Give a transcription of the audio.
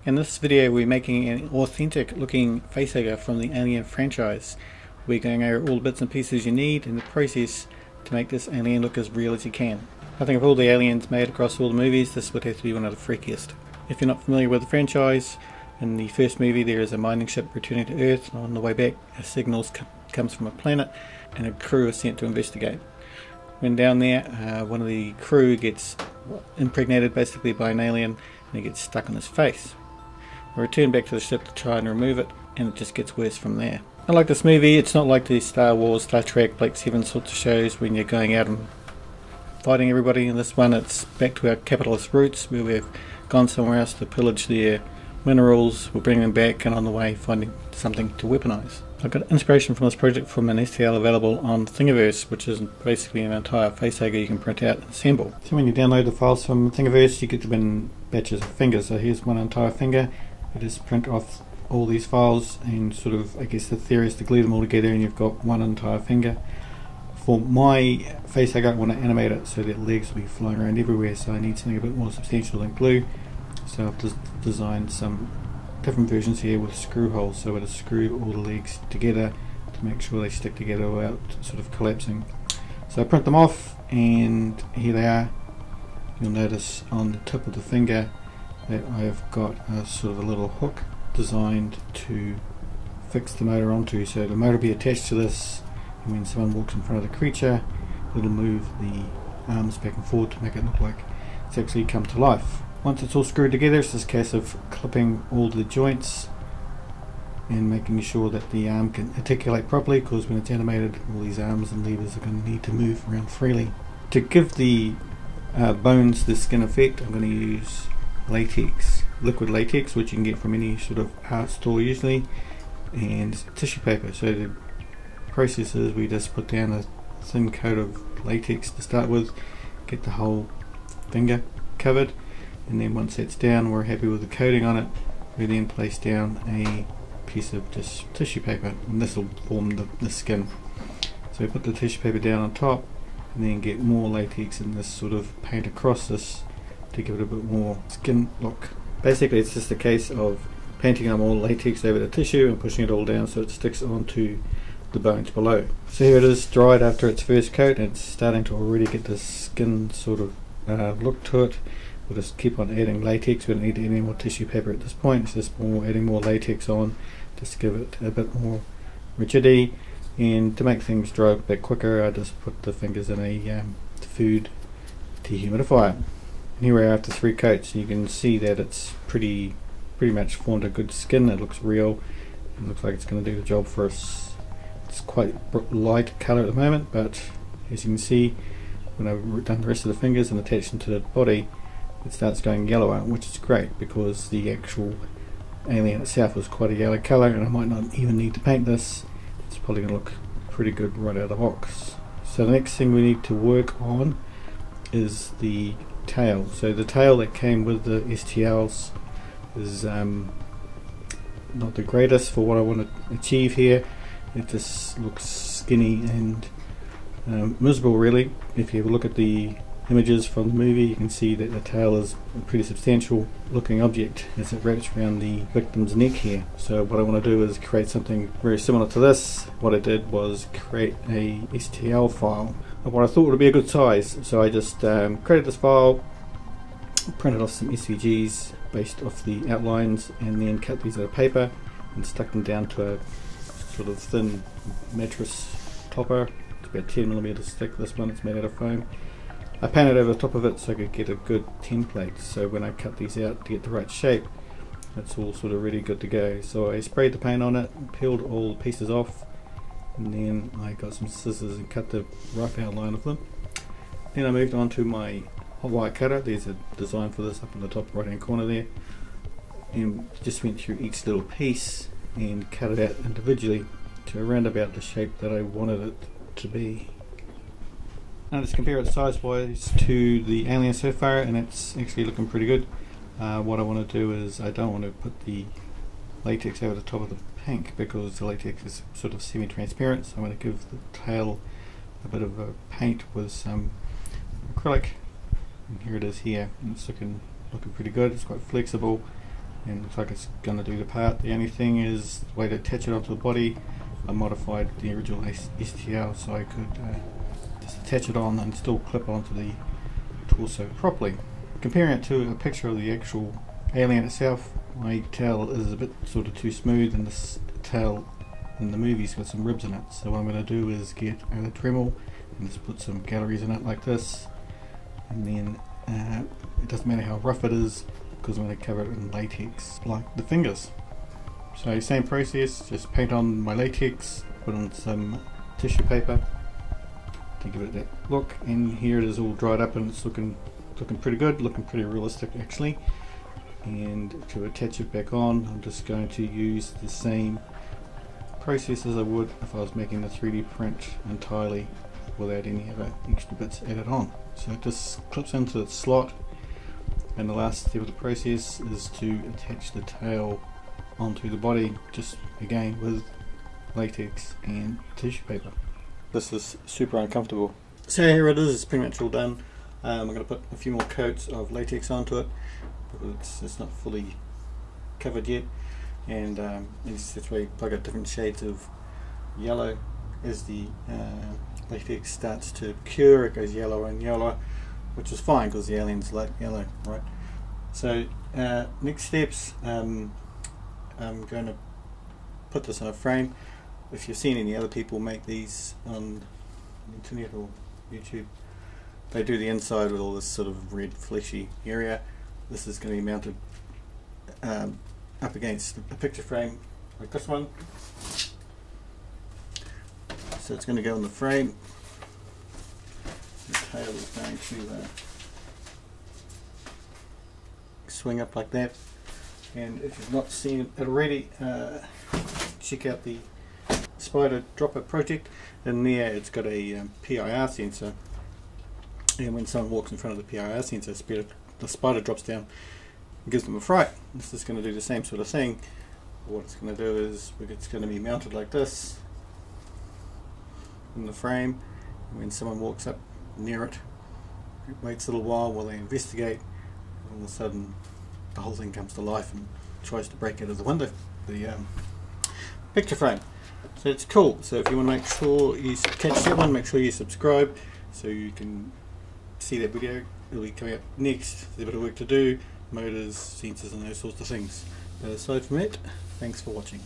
In this video we're making an authentic looking facehugger from the Alien franchise. We're going over all the bits and pieces you need in the process to make this alien look as real as you can. I think of all the aliens made across all the movies, this would have to be one of the freakiest. If you're not familiar with the franchise, in the first movie there is a mining ship returning to Earth, and on the way back a signal comes from a planet and a crew is sent to investigate. When down there, one of the crew gets impregnated basically by an alien and he gets stuck on his face. I return back to the ship to try and remove it, and it just gets worse from there. I like this movie. It's not like the Star Wars, Star Trek, Black 7 sorts of shows when you're going out and fighting everybody. In this one it's back to our capitalist roots where we've gone somewhere else to pillage their minerals. We'll bring them back and on the way finding something to weaponize. I got inspiration from this project from an STL available on Thingiverse, which is basically an entire facehugger you can print out and assemble. So when you download the files from Thingiverse you get them in batches of fingers. So here's one entire finger. You just print off all these files and sort of, I guess the theory is to glue them all together and you've got one entire finger. For my facehugger I want to animate it so that legs will be flying around everywhere, so I need something a bit more substantial than glue. So I've designed some different versions here with screw holes, so I just screw all the legs together to make sure they stick together without sort of collapsing. So I print them off and here they are. You'll notice on the tip of the finger that I've got a sort of a little hook designed to fix the motor onto, so the motor will be attached to this, and when someone walks in front of the creature it'll move the arms back and forward to make it look like it's actually come to life. Once it's all screwed together it's just a case of clipping all the joints and making sure that the arm can articulate properly, because when it's animated all these arms and levers are going to need to move around freely. To give the bones the skin effect I'm going to use latex, liquid latex, which you can get from any sort of art store usually, and tissue paper. So the process is we just put down a thin coat of latex to start with, get the whole finger covered, and then once that's down we're happy with the coating on it, we then place down a piece of just tissue paper and this will form the skin. So we put the tissue paper down on top and then get more latex and this sort of paint across this to give it a bit more skin look. Basically it's just a case of painting on more latex over the tissue and pushing it all down so it sticks onto the bones below. So here it is dried after its first coat and it's starting to already get this skin sort of look to it. We'll just keep on adding latex. We don't need any more tissue paper at this point, it's just adding more latex on just to give it a bit more rigidity. And to make things dry a bit quicker I just put the fingers in a food dehumidifier. Here we are after 3 coats. You can see that it's pretty much formed a good skin. It looks real. It looks like it's going to do the job for us. It's quite light colour at the moment, but as you can see when I've done the rest of the fingers and attached them to the body it starts going yellower, which is great because the actual alien itself was quite a yellow colour and I might not even need to paint this. It's probably going to look pretty good right out of the box. So the next thing we need to work on is the tail. So the tail that came with the STLs is not the greatest for what I want to achieve here. It just looks skinny and miserable really. If you have a look at the images from the movie you can see that the tail is a pretty substantial looking object as it wraps around the victim's neck here. So what I want to do is create something very similar to this. What I did was create a STL file of what I thought would be a good size. So I just created this file, printed off some SVGs based off the outlines, and then cut these out of paper and stuck them down to a sort of thin mattress topper. It's about 10mm thick, this one, it's made out of foam. I painted over the top of it so I could get a good template, so when I cut these out to get the right shape it's all sort of really good to go. So I sprayed the paint on it, peeled all the pieces off, and then I got some scissors and cut the rough outline of them. Then I moved on to my hot wire cutter. There's a design for this up in the top right hand corner there, and just went through each little piece and cut it out individually to around about the shape that I wanted it to be. Now let's compare it size wise to the alien so far, and it's actually looking pretty good. What I want to do is I don't want to put the latex over the top of the pink because the latex is sort of semi-transparent, so I'm going to give the tail a bit of a paint with some acrylic, and here it is here, and it's looking pretty good. It's quite flexible, and looks like it's going to do the part. The only thing is the way to attach it onto the body. I modified the original STL so I could just attach it on and still clip onto the torso properly. Comparing it to a picture of the actual alien itself, my tail is a bit sort of too smooth, and this tail in the movie's got some ribs in it. So what I'm going to do is get a Dremel and just put some galleries in it like this, and then it doesn't matter how rough it is because I'm going to cover it in latex like the fingers. So same process, just paint on my latex, put on some tissue paper to give it that look, and here it is all dried up and it's looking pretty good, looking pretty realistic actually. And to attach it back on, I'm just going to use the same process as I would if I was making the 3D print entirely without any other extra bits added on. So it just clips into the slot, and the last step of the process is to attach the tail onto the body, just again with latex and tissue paper. This is super uncomfortable. So here it is, it's pretty much all done. I'm going to put a few more coats of latex onto it because it's not fully covered yet, and that's why you plug out different shades of yellow. As the latex starts to cure, it goes yellower and yellower, which is fine because the alien's light yellow, right? So next steps, I'm going to put this in a frame. If you've seen any other people make these on the internet or YouTube, they do the inside with all this sort of red fleshy area. This is going to be mounted up against a picture frame like this one. So it's going to go in the frame. The tail is going to swing up like that. And if you've not seen it already, check out the Spider Dropper project. In there it's got a PIR sensor, and when someone walks in front of the PIR sensor, the spider drops down and gives them a fright. This is going to do the same sort of thing. What it's going to do is it's going to be mounted like this in the frame, and when someone walks up near it, it waits a little while they investigate, and all of a sudden the whole thing comes to life and tries to break out of the window, the picture frame. So it's cool. So if you want to make sure you catch that one, make sure you subscribe so you can see that video. It'll be coming up next. There's a bit of work to do, motors, sensors and those sorts of things. But aside from it, thanks for watching.